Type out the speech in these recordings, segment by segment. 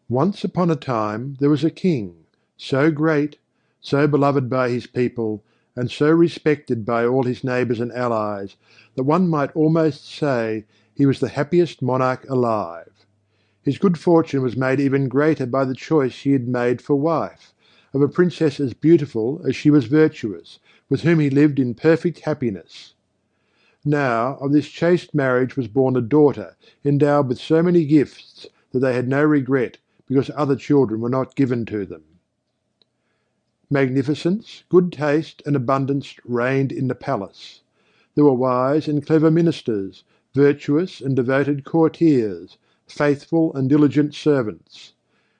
Once upon a time there was a king, so great, so beloved by his people, and so respected by all his neighbours and allies, that one might almost say he was the happiest monarch alive. His good fortune was made even greater by the choice he had made for wife, of a princess as beautiful as she was virtuous, with whom he lived in perfect happiness. Now of this chaste marriage was born a daughter endowed with so many gifts that they had no regret because other children were not given to them. Magnificence, good taste, and abundance reigned in the palace. There were wise and clever ministers, virtuous and devoted courtiers, faithful and diligent servants.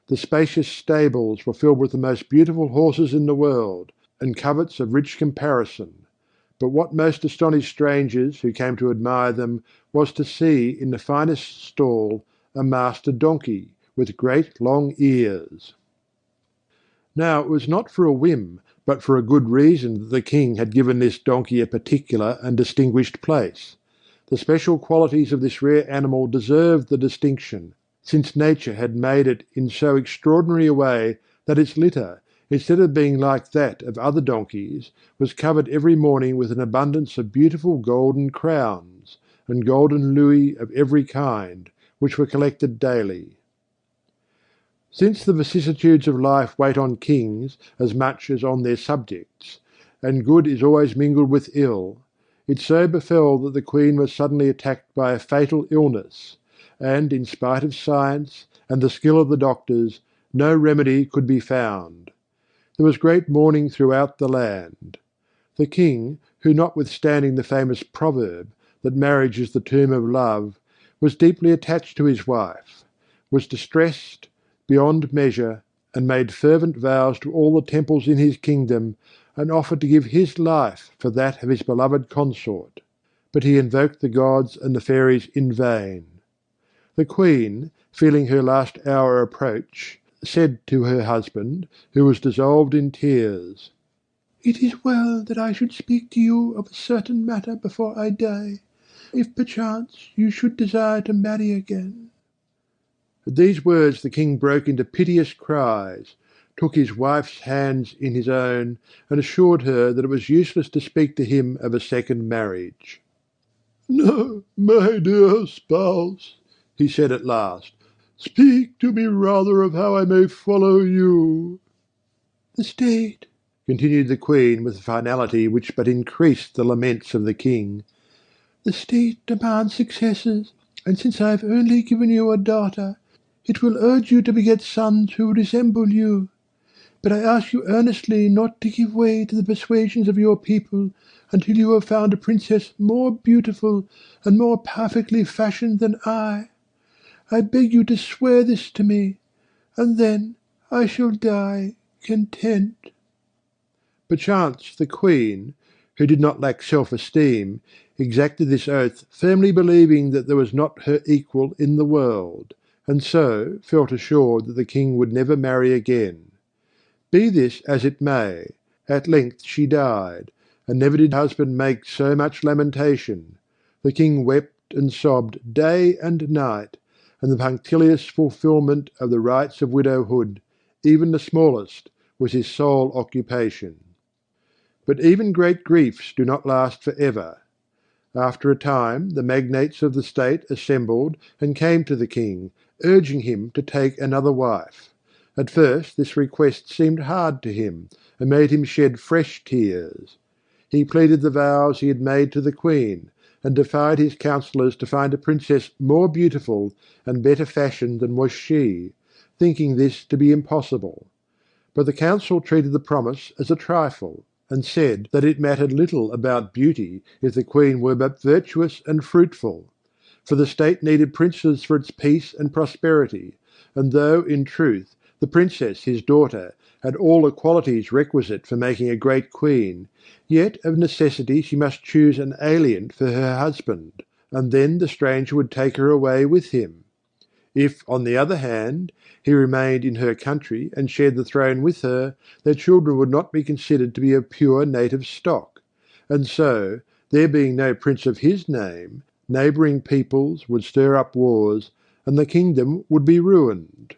The spacious stables were filled with the most beautiful horses in the world, and coverts of rich comparison. But what most astonished strangers who came to admire them was to see in the finest stall a master donkey, with great long ears. Now it was not for a whim, but for a good reason that the king had given this donkey a particular and distinguished place. The special qualities of this rare animal deserved the distinction, since nature had made it in so extraordinary a way that its litter, instead of being like that of other donkeys, was covered every morning with an abundance of beautiful golden crowns, and golden louis of every kind, which were collected daily. Since the vicissitudes of life wait on kings as much as on their subjects, and good is always mingled with ill, it so befell that the Queen was suddenly attacked by a fatal illness, and, in spite of science and the skill of the doctors, no remedy could be found. There was great mourning throughout the land. The king, who, notwithstanding the famous proverb, that marriage is the tomb of love, was deeply attached to his wife, was distressed beyond measure, and made fervent vows to all the temples in his kingdom, and offered to give his life for that of his beloved consort. But he invoked the gods and the fairies in vain. The Queen, feeling her last hour approach, said to her husband, who was dissolved in tears, "It is well that I should speak to you of a certain matter before I die, if perchance you should desire to marry again." At these words the king broke into piteous cries, took his wife's hands in his own, and assured her that it was useless to speak to him of a second marriage. "No, my dear spouse," he said at last, "speak to me rather of how I may follow you." "The state," continued the Queen with a finality which but increased the laments of the king, "the state demands successors, and since I have only given you a daughter, it will urge you to beget sons who will resemble you. But I ask you earnestly not to give way to the persuasions of your people until you have found a princess more beautiful and more perfectly fashioned than I. I beg you to swear this to me, and then I shall die content." Perchance the Queen, who did not lack self-esteem, exacted this oath firmly believing that there was not her equal in the world, and so felt assured that the king would never marry again. Be this as it may, at length she died, and never did husband make so much lamentation. The king wept and sobbed day and night, and the punctilious fulfilment of the rites of widowhood, even the smallest, was his sole occupation. But even great griefs do not last for ever. After a time the magnates of the state assembled and came to the king, urging him to take another wife. At first this request seemed hard to him, and made him shed fresh tears. He pleaded the vows he had made to the Queen, and defied his counsellors to find a princess more beautiful and better fashioned than was she, thinking this to be impossible. But the council treated the promise as a trifle, and said that it mattered little about beauty if the Queen were but virtuous and fruitful. For the state needed princes for its peace and prosperity, and though, in truth, the princess, his daughter, had all the qualities requisite for making a great queen, yet of necessity she must choose an alien for her husband, and then the stranger would take her away with him. If, on the other hand, he remained in her country and shared the throne with her, their children would not be considered to be of pure native stock, and so, there being no prince of his name, neighbouring peoples would stir up wars, and the kingdom would be ruined.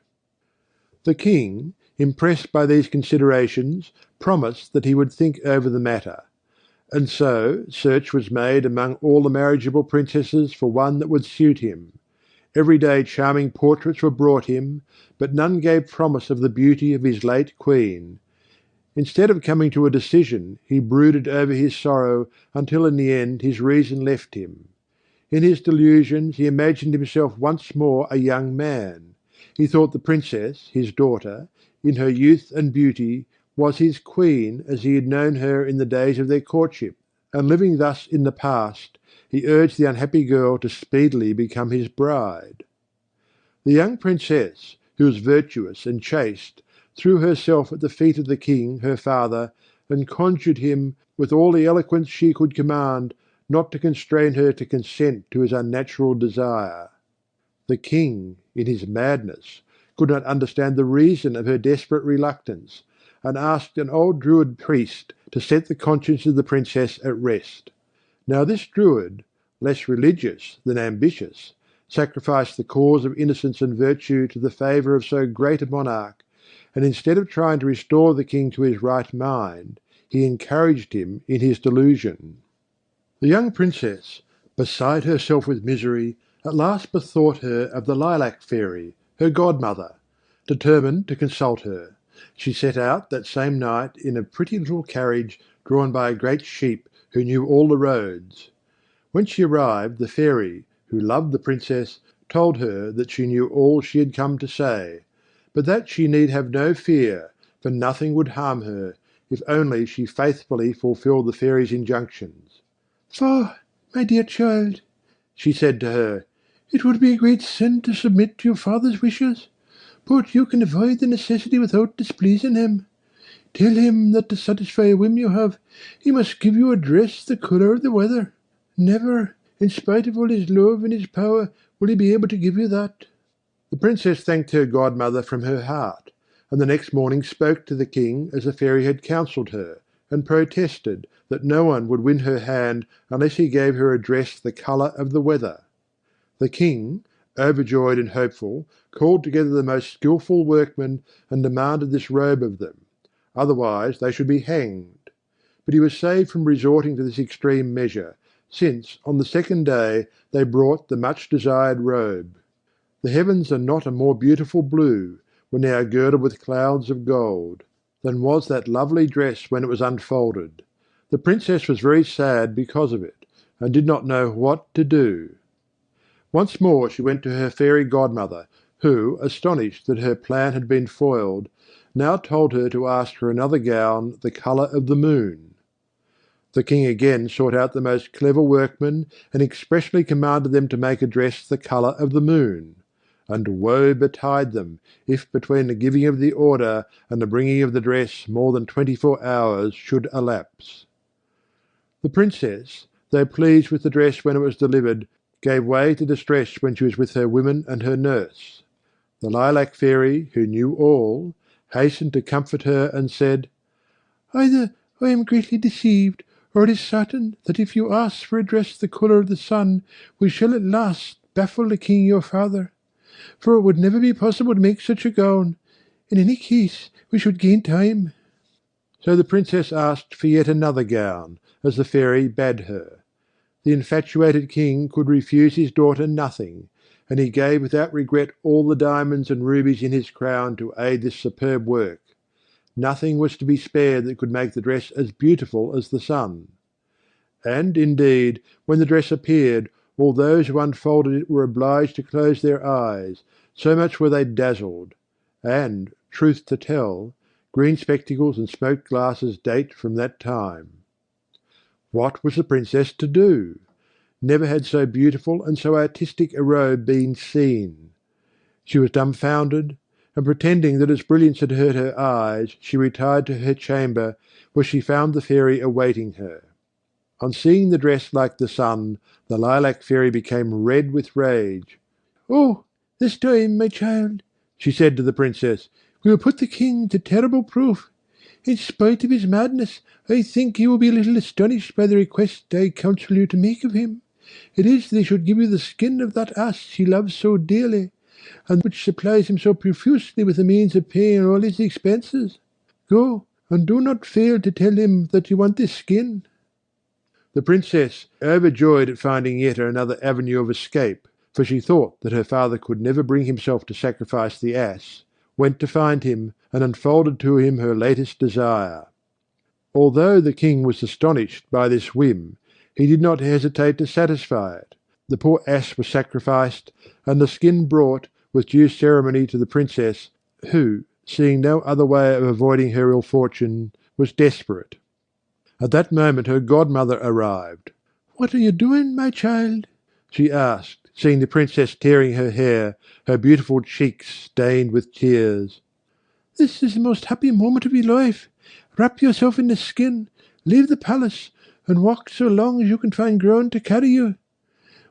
The king, impressed by these considerations, promised that he would think over the matter. And so search was made among all the marriageable princesses for one that would suit him. Every day charming portraits were brought him, but none gave promise of the beauty of his late queen. Instead of coming to a decision, he brooded over his sorrow until in the end his reason left him. In his delusions he imagined himself once more a young man. He thought the princess, his daughter, in her youth and beauty, was his queen as he had known her in the days of their courtship, and living thus in the past, he urged the unhappy girl to speedily become his bride. The young princess, who was virtuous and chaste, threw herself at the feet of the king her father, and conjured him, with all the eloquence she could command, not to constrain her to consent to his unnatural desire. The king, in his madness, could not understand the reason of her desperate reluctance, and asked an old Druid priest to set the conscience of the princess at rest. Now this Druid, less religious than ambitious, sacrificed the cause of innocence and virtue to the favour of so great a monarch, and instead of trying to restore the king to his right mind, he encouraged him in his delusion. The young princess, beside herself with misery, at last bethought her of the Lilac Fairy, her godmother. Determined to consult her, she set out that same night in a pretty little carriage drawn by a great sheep who knew all the roads. When she arrived, the fairy, who loved the princess, told her that she knew all she had come to say, but that she need have no fear, for nothing would harm her, if only she faithfully fulfilled the fairy's injunctions. "For, my dear child," she said to her, "it would be a great sin to submit to your father's wishes, but you can avoid the necessity without displeasing him. Tell him that to satisfy a whim you have, he must give you a dress the colour of the weather. Never, in spite of all his love and his power, will he be able to give you that." The princess thanked her godmother from her heart, and the next morning spoke to the king as the fairy had counselled her, and protested that no one would win her hand unless he gave her a dress the colour of the weather. The king, overjoyed and hopeful, called together the most skilful workmen and demanded this robe of them, otherwise they should be hanged. But he was saved from resorting to this extreme measure, since on the second day they brought the much desired robe. The heavens are not a more beautiful blue, when they are girdled with clouds of gold, than was that lovely dress when it was unfolded. The princess was very sad because of it, and did not know what to do. Once more she went to her fairy godmother, who, astonished that her plan had been foiled, now told her to ask for another gown the colour of the moon. The king again sought out the most clever workmen, and expressly commanded them to make a dress the colour of the moon. And woe betide them, if between the giving of the order and the bringing of the dress more than 24 hours should elapse. The princess, though pleased with the dress when it was delivered, gave way to distress when she was with her women and her nurse. The Lilac Fairy, who knew all, hastened to comfort her and said, "Either I am greatly deceived, or it is certain that if you ask for a dress the colour of the sun, we shall at last baffle the king your father. For it would never be possible to make such a gown. In any case, we should gain time." So the princess asked for yet another gown, as the fairy bade her. The infatuated king could refuse his daughter nothing, and he gave without regret all the diamonds and rubies in his crown to aid this superb work. Nothing was to be spared that could make the dress as beautiful as the sun. And, indeed, when the dress appeared, all those who unfolded it were obliged to close their eyes, so much were they dazzled. And, truth to tell, green spectacles and smoked glasses date from that time. What was the princess to do? Never had so beautiful and so artistic a robe been seen. She was dumbfounded, and pretending that its brilliance had hurt her eyes, she retired to her chamber, where she found the fairy awaiting her. On seeing the dress like the sun, the Lilac Fairy became red with rage. "Oh, this time, my child," she said to the princess, "we will put the king to terrible proof. In spite of his madness, I think he will be a little astonished by the request I counsel you to make of him. It is that he should give you the skin of that ass he loves so dearly, and which supplies him so profusely with the means of paying all his expenses. Go, and do not fail to tell him that you want this skin." The Princess, overjoyed at finding yet another avenue of escape, for she thought that her father could never bring himself to sacrifice the ass, went to find him, and unfolded to him her latest desire. Although the king was astonished by this whim, he did not hesitate to satisfy it. The poor ass was sacrificed, and the skin brought, with due ceremony, to the Princess, who, seeing no other way of avoiding her ill fortune, was desperate. At that moment her godmother arrived. "What are you doing, my child?" she asked, seeing the Princess tearing her hair, her beautiful cheeks stained with tears. "This is the most happy moment of your life. Wrap yourself in the skin, leave the palace, and walk so long as you can find ground to carry you.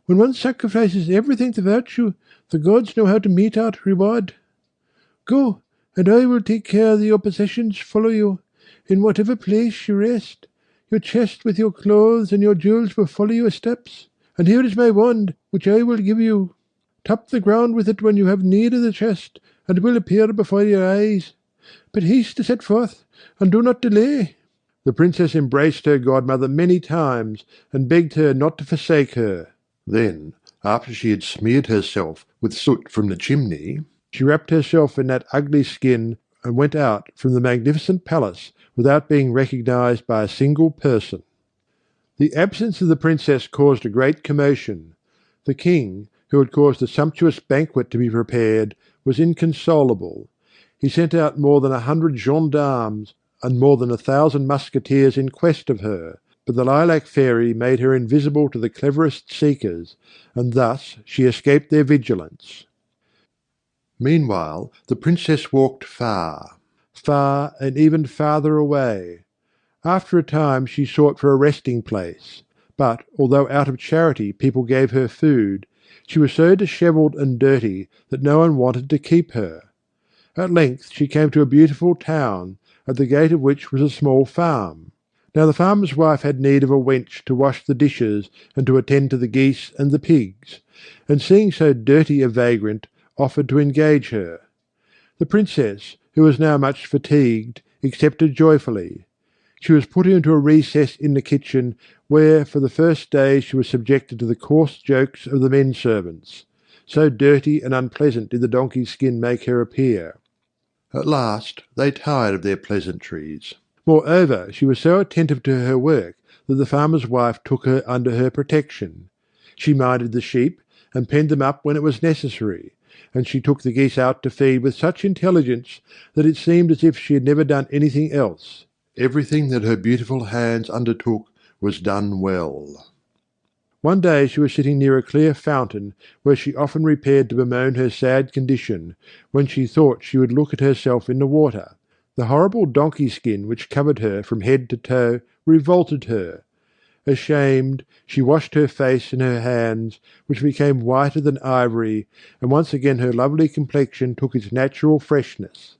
When one sacrifices everything to virtue, the gods know how to mete out reward. Go, and I will take care that your possessions follow you, in whatever place you rest. Your chest with your clothes and your jewels will follow your steps. And here is my wand, which I will give you. Tap the ground with it when you have need of the chest, and it will appear before your eyes. But haste to set forth, and do not delay." The Princess embraced her godmother many times, and begged her not to forsake her. Then, after she had smeared herself with soot from the chimney, she wrapped herself in that ugly skin, and went out from the magnificent palace without being recognized by a single person. The absence of the Princess caused a great commotion. The king, who had caused a sumptuous banquet to be prepared, was inconsolable. He sent out more than 100 gendarmes and more than 1,000 musketeers in quest of her, but the Lilac Fairy made her invisible to the cleverest seekers, and thus she escaped their vigilance. Meanwhile the Princess walked far, far and even farther away. After a time she sought for a resting place, but although out of charity people gave her food, she was so dishevelled and dirty that no one wanted to keep her. At length she came to a beautiful town, at the gate of which was a small farm. Now the farmer's wife had need of a wench to wash the dishes and to attend to the geese and the pigs, and seeing so dirty a vagrant, offered to engage her. The Princess, who was now much fatigued, accepted joyfully. She was put into a recess in the kitchen, where for the first day she was subjected to the coarse jokes of the men servants. So dirty and unpleasant did the donkey's skin make her appear. At last they tired of their pleasantries. Moreover, she was so attentive to her work that the farmer's wife took her under her protection. She minded the sheep, and penned them up when it was necessary, and she took the geese out to feed with such intelligence that it seemed as if she had never done anything else. Everything that her beautiful hands undertook was done well. One day she was sitting near a clear fountain, where she often repaired to bemoan her sad condition, when she thought she would look at herself in the water. The horrible donkey skin which covered her from head to toe revolted her. Ashamed, she washed her face and her hands, which became whiter than ivory, and once again her lovely complexion took its natural freshness.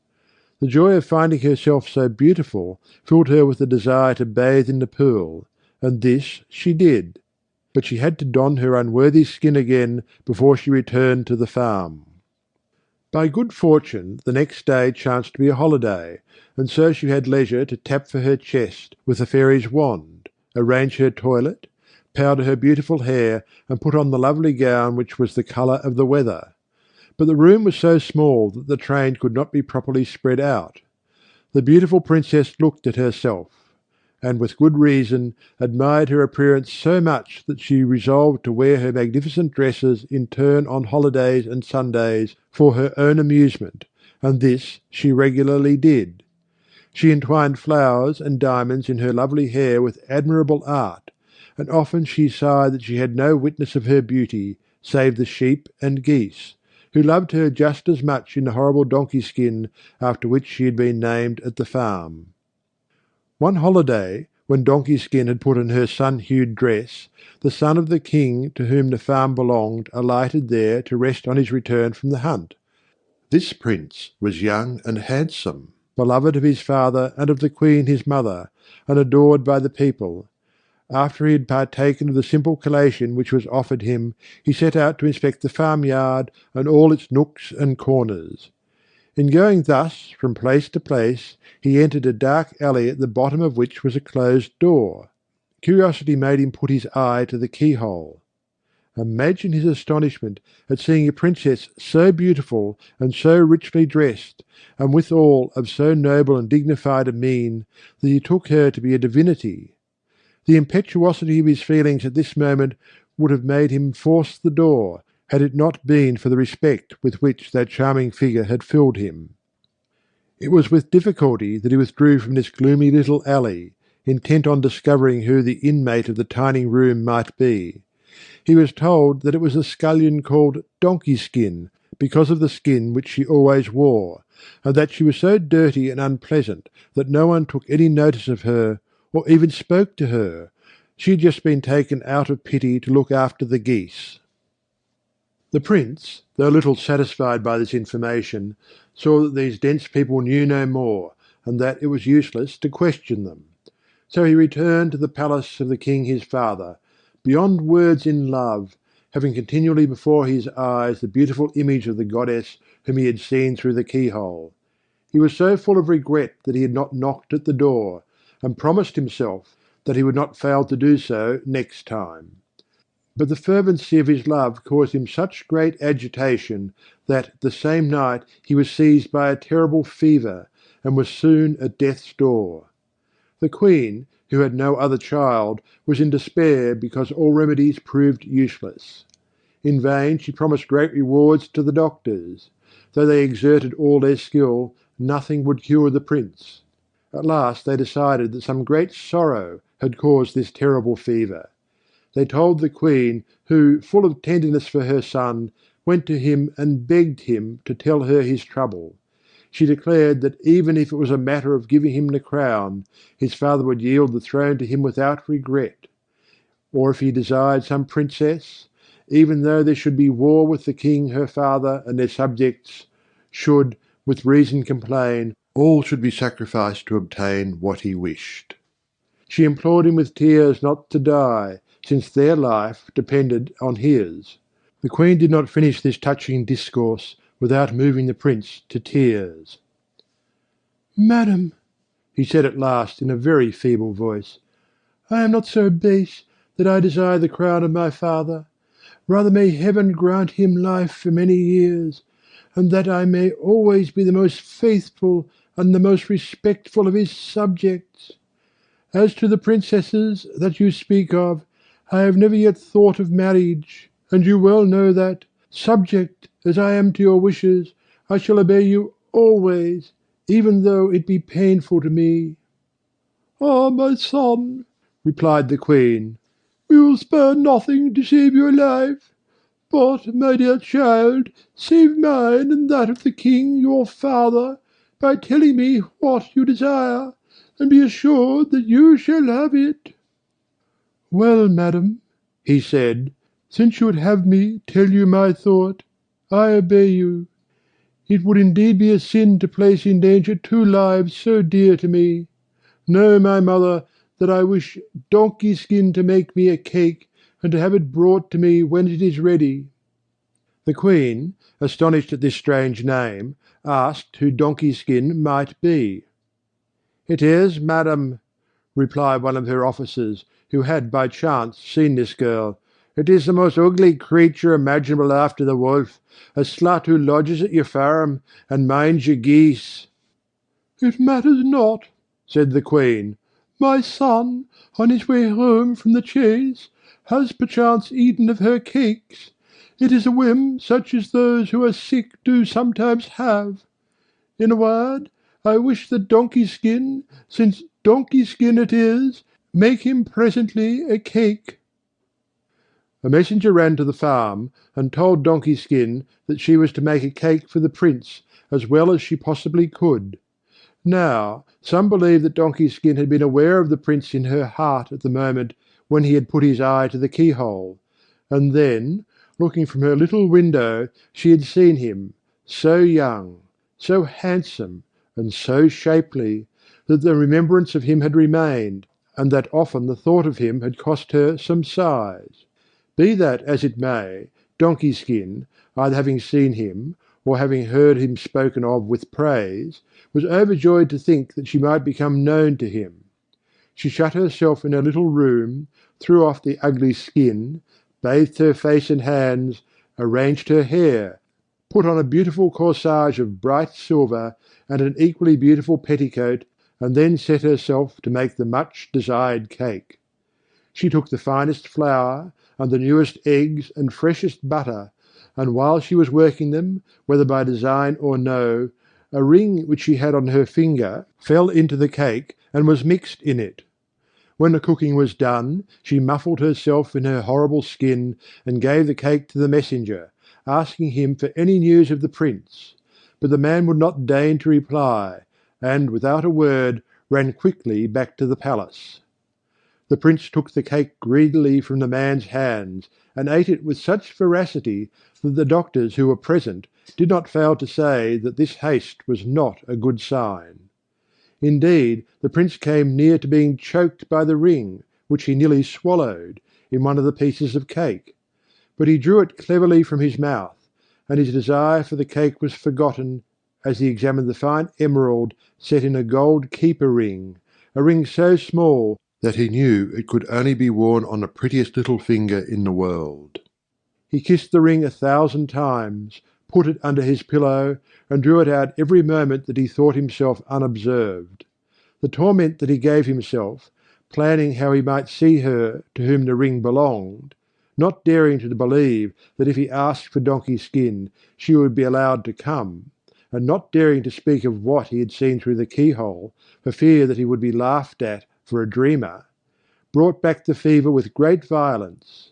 The joy of finding herself so beautiful filled her with the desire to bathe in the pool, and this she did. But she had to don her unworthy skin again before she returned to the farm. By good fortune the next day chanced to be a holiday, and so she had leisure to tap for her chest with the fairy's wand, arrange her toilet, powder her beautiful hair, and put on the lovely gown which was the colour of the weather. But the room was so small that the train could not be properly spread out. The beautiful Princess looked at herself, and with good reason admired her appearance so much that she resolved to wear her magnificent dresses in turn on holidays and Sundays for her own amusement, and this she regularly did. She entwined flowers and diamonds in her lovely hair with admirable art, and often she sighed that she had no witness of her beauty, save the sheep and geese, who loved her just as much in the horrible donkey skin after which she had been named at the farm. One holiday, when Donkey Skin had put on her sun-hued dress, the son of the king to whom the farm belonged alighted there to rest on his return from the hunt. This prince was young and handsome, beloved of his father and of the queen his mother, and adored by the people. After he had partaken of the simple collation which was offered him, he set out to inspect the farmyard and all its nooks and corners. In going thus from place to place, he entered a dark alley at the bottom of which was a closed door. Curiosity made him put his eye to the keyhole. Imagine his astonishment at seeing a princess so beautiful and so richly dressed, and withal of so noble and dignified a mien, that he took her to be a divinity. The impetuosity of his feelings at this moment would have made him force the door, had it not been for the respect with which that charming figure had filled him. It was with difficulty that he withdrew from this gloomy little alley, intent on discovering who the inmate of the tiny room might be. He was told that it was a scullion called Donkey Skin, because of the skin which she always wore, and that she was so dirty and unpleasant that no one took any notice of her, or even spoke to her. She had just been taken out of pity to look after the geese. The Prince, though little satisfied by this information, saw that these dense people knew no more, and that it was useless to question them. So he returned to the palace of the king his father, beyond words in love, having continually before his eyes the beautiful image of the goddess whom he had seen through the keyhole. He was so full of regret that he had not knocked at the door, and promised himself that he would not fail to do so next time. But the fervency of his love caused him such great agitation that the same night he was seized by a terrible fever, and was soon at death's door. The Queen, who had no other child, was in despair because all remedies proved useless. In vain she promised great rewards to the doctors. Though they exerted all their skill, nothing would cure the Prince. At last they decided that some great sorrow had caused this terrible fever. They told the Queen, who, full of tenderness for her son, went to him and begged him to tell her his trouble. She declared that even if it was a matter of giving him the crown, his father would yield the throne to him without regret. Or if he desired some princess, even though there should be war with the king her father and their subjects, should, with reason complain, all should be sacrificed to obtain what he wished. She implored him with tears not to die, since their life depended on his. The Queen did not finish this touching discourse without moving the Prince to tears. "Madam," he said at last in a very feeble voice, "I am not so base that I desire the crown of my father. Rather may Heaven grant him life for many years, and that I may always be the most faithful and the most respectful of his subjects. As to the princesses that you speak of, I have never yet thought of marriage, and you well know that, subject as I am to your wishes, I shall obey you always, even though it be painful to me." "Ah, my son," replied the Queen, "we will spare nothing to save your life. But, my dear child, save mine and that of the king your father, by telling me what you desire, and be assured that you shall have it." "Well, madam," he said, "since you would have me tell you my thought, I obey you. It would indeed be a sin to place in danger two lives so dear to me. Know, my mother, that I wish Donkey Skin to make me a cake, and to have it brought to me when it is ready." The Queen, astonished at this strange name, asked who Donkey Skin might be. "It is, madam," replied one of her officers, who had by chance seen this girl. "It is the most ugly creature imaginable after the wolf, a slut who lodges at your farm, and minds your geese." "It matters not," said the Queen. "My son, on his way home from the chase, has perchance eaten of her cakes. It is a whim such as those who are sick do sometimes have. In a word, I wish that Donkey Skin, since Donkey Skin it is, make him presently a cake." A messenger ran to the farm, and told Donkey Skin that she was to make a cake for the Prince as well as she possibly could. Now, some believed that Donkey Skin had been aware of the Prince in her heart at the moment when he had put his eye to the keyhole, and then, looking from her little window, she had seen him, so young, so handsome, and so shapely, that the remembrance of him had remained, and that often the thought of him had cost her some sighs. Be that as it may, Donkey Skin, either having seen him, or having heard him spoken of with praise, was overjoyed to think that she might become known to him. She shut herself in her little room, threw off the ugly skin, bathed her face and hands, arranged her hair, put on a beautiful corsage of bright silver, and an equally beautiful petticoat, and then set herself to make the much desired cake. She took the finest flour, and the newest eggs and freshest butter, and while she was working them, whether by design or no, a ring which she had on her finger fell into the cake and was mixed in it. When the cooking was done, she muffled herself in her horrible skin, and gave the cake to the messenger, asking him for any news of the Prince. But the man would not deign to reply, and, without a word, ran quickly back to the palace. The Prince took the cake greedily from the man's hands, and ate it with such voracity that the doctors who were present did not fail to say that this haste was not a good sign. Indeed, the Prince came near to being choked by the ring, which he nearly swallowed, in one of the pieces of cake. But he drew it cleverly from his mouth, and his desire for the cake was forgotten as he examined the fine emerald set in a gold keeper ring, a ring so small that he knew it could only be worn on the prettiest little finger in the world. He kissed the ring 1,000 times, put it under his pillow, and drew it out every moment that he thought himself unobserved. The torment that he gave himself, planning how he might see her to whom the ring belonged, not daring to believe that if he asked for Donkey Skin she would be allowed to come, and not daring to speak of what he had seen through the keyhole, for fear that he would be laughed at for a dreamer, brought back the fever with great violence.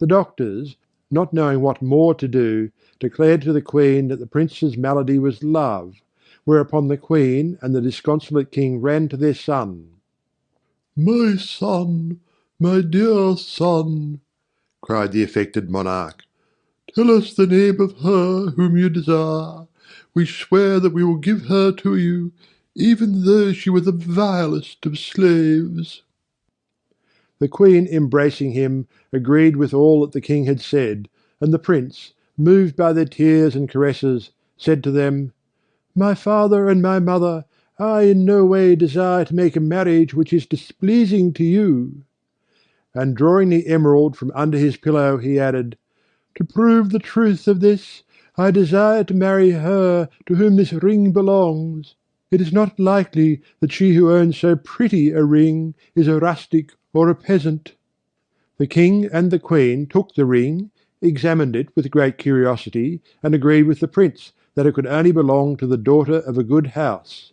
The doctors, not knowing what more to do, declared to the Queen that the Prince's malady was love, whereupon the Queen and the disconsolate King ran to their son. "My son, my dear son," cried the affected monarch, "tell us the name of her whom you desire. We swear that we will give her to you, even though she were the vilest of slaves." The Queen, embracing him, agreed with all that the King had said, and the Prince, moved by their tears and caresses, said to them, "My father and my mother, I in no way desire to make a marriage which is displeasing to you." And drawing the emerald from under his pillow, he added, "To prove the truth of this, I desire to marry her to whom this ring belongs. It is not likely that she who owns so pretty a ring is a rustic or a peasant." The King and the Queen took the ring, examined it with great curiosity, and agreed with the Prince that it could only belong to the daughter of a good house.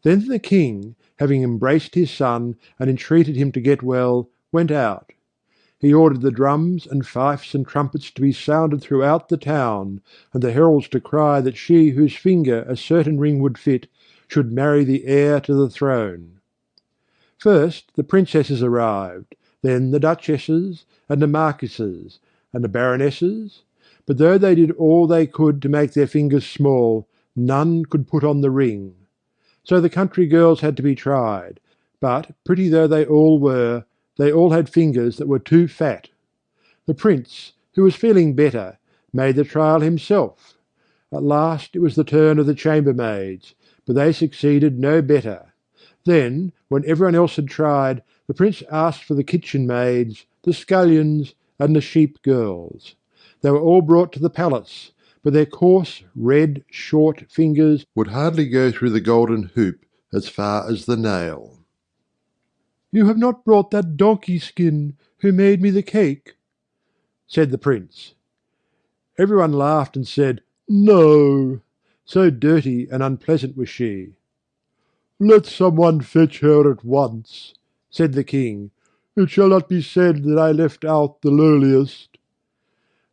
Then the King, having embraced his son and entreated him to get well, went out. He ordered the drums and fifes and trumpets to be sounded throughout the town, and the heralds to cry that she whose finger a certain ring would fit should marry the heir to the throne. First the princesses arrived, then the duchesses, and the marquises, and the baronesses, but though they did all they could to make their fingers small, none could put on the ring. So the country girls had to be tried, but, pretty though they all were, they all had fingers that were too fat. The Prince, who was feeling better, made the trial himself. At last it was the turn of the chambermaids, but they succeeded no better. Then, when everyone else had tried, the Prince asked for the kitchen maids, the scullions, and the sheep girls. They were all brought to the palace, but their coarse, red, short fingers would hardly go through the golden hoop as far as the nail. "You have not brought that Donkey Skin who made me the cake," said the Prince. Everyone laughed and said, "No," so dirty and unpleasant was she. "Let some one fetch her at once," said the King. "It shall not be said that I left out the lowliest."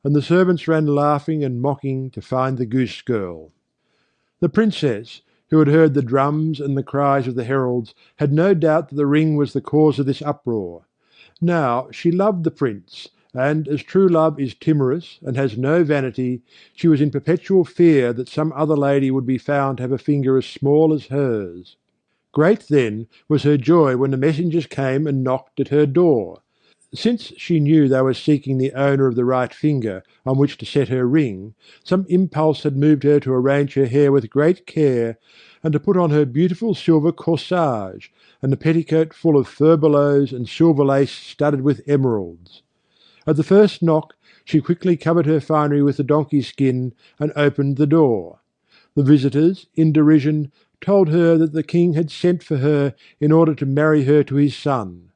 And the servants ran laughing and mocking to find the goose girl. The Princess, who had heard the drums and the cries of the heralds, had no doubt that the ring was the cause of this uproar. Now she loved the Prince, and as true love is timorous and has no vanity, she was in perpetual fear that some other lady would be found to have a finger as small as hers. Great then was her joy when the messengers came and knocked at her door. Since she knew they were seeking the owner of the right finger on which to set her ring, some impulse had moved her to arrange her hair with great care, and to put on her beautiful silver corsage, and a petticoat full of furbelows and silver lace studded with emeralds. At the first knock, she quickly covered her finery with the donkey skin, and opened the door. The visitors, in derision, told her that the king had sent for her in order to marry her to his son.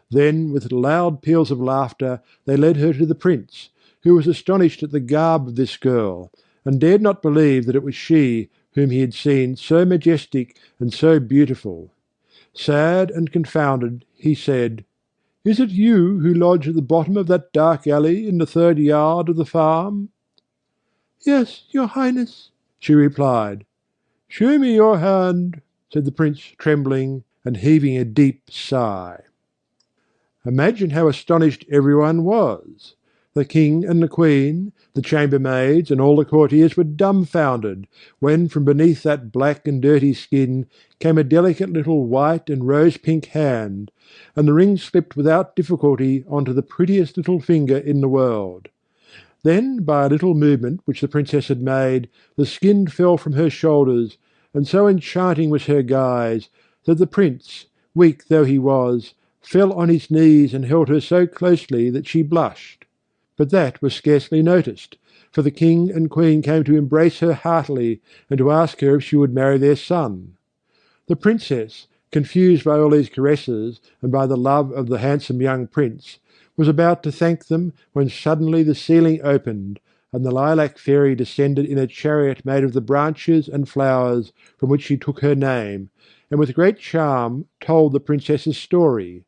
Then, with loud peals of laughter, they led her to the prince, who was astonished at the garb of this girl, and dared not believe that it was she whom he had seen so majestic and so beautiful. Sad and confounded, he said, "Is it you who lodge at the bottom of that dark alley in the 3rd yard of the farm?" "Yes, your highness," she replied. "Show me your hand," said the prince, trembling, and heaving a deep sigh. Imagine how astonished everyone was. The king and the queen, the chambermaids, and all the courtiers were dumbfounded, when from beneath that black and dirty skin came a delicate little white and rose-pink hand, and the ring slipped without difficulty on to the prettiest little finger in the world. Then, by a little movement which the princess had made, the skin fell from her shoulders, and so enchanting was her guise, that the prince, weak though he was, fell on his knees and held her so closely that she blushed. But that was scarcely noticed, for the king and queen came to embrace her heartily, and to ask her if she would marry their son. The princess, confused by all these caresses, and by the love of the handsome young prince, was about to thank them, when suddenly the ceiling opened, and the lilac fairy descended in a chariot made of the branches and flowers from which she took her name, and with great charm told the princess's story.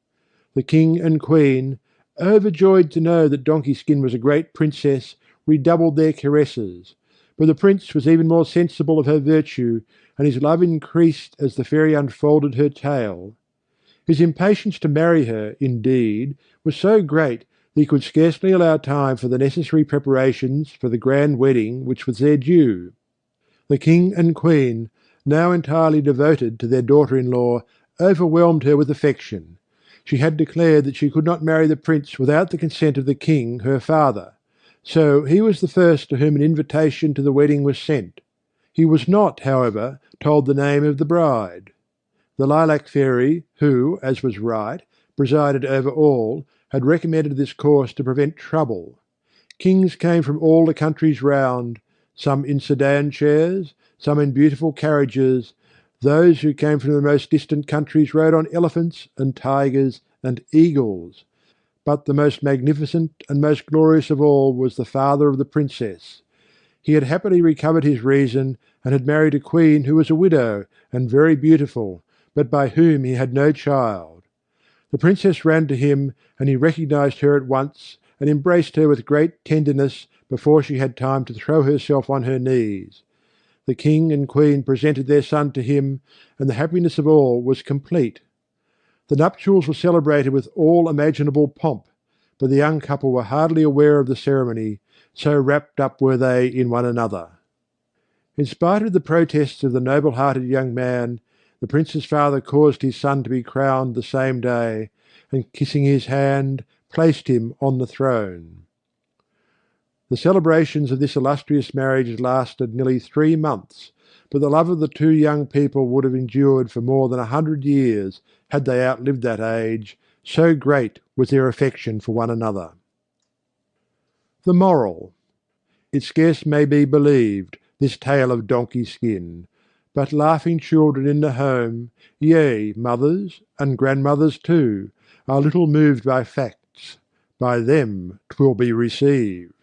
The king and queen, overjoyed to know that Donkey Skin was a great princess, redoubled their caresses. But the prince was even more sensible of her virtue, and his love increased as the fairy unfolded her tale. His impatience to marry her, indeed, was so great that he could scarcely allow time for the necessary preparations for the grand wedding which was their due. The king and queen, now entirely devoted to their daughter-in-law, overwhelmed her with affection. She had declared that she could not marry the prince without the consent of the king, her father, so he was the first to whom an invitation to the wedding was sent. He was not, however, told the name of the bride. The lilac fairy, who, as was right, presided over all, had recommended this course to prevent trouble. Kings came from all the countries round, some in sedan chairs, some in beautiful carriages. Those who came from the most distant countries rode on elephants and tigers and eagles. But the most magnificent and most glorious of all was the father of the princess. He had happily recovered his reason, and had married a queen who was a widow and very beautiful, but by whom he had no child. The princess ran to him, and he recognized her at once, and embraced her with great tenderness before she had time to throw herself on her knees. The king and queen presented their son to him, and the happiness of all was complete. The nuptials were celebrated with all imaginable pomp, but the young couple were hardly aware of the ceremony, so wrapped up were they in one another. In spite of the protests of the noble-hearted young man, the prince's father caused his son to be crowned the same day, and kissing his hand, placed him on the throne. The celebrations of this illustrious marriage lasted nearly 3 months, but the love of the two young people would have endured for more than 100 years had they outlived that age, so great was their affection for one another. The moral. It scarce may be believed, this tale of Donkey Skin, but laughing children in the home, yea, mothers, and grandmothers too, are little moved by facts. By them 'twill be received.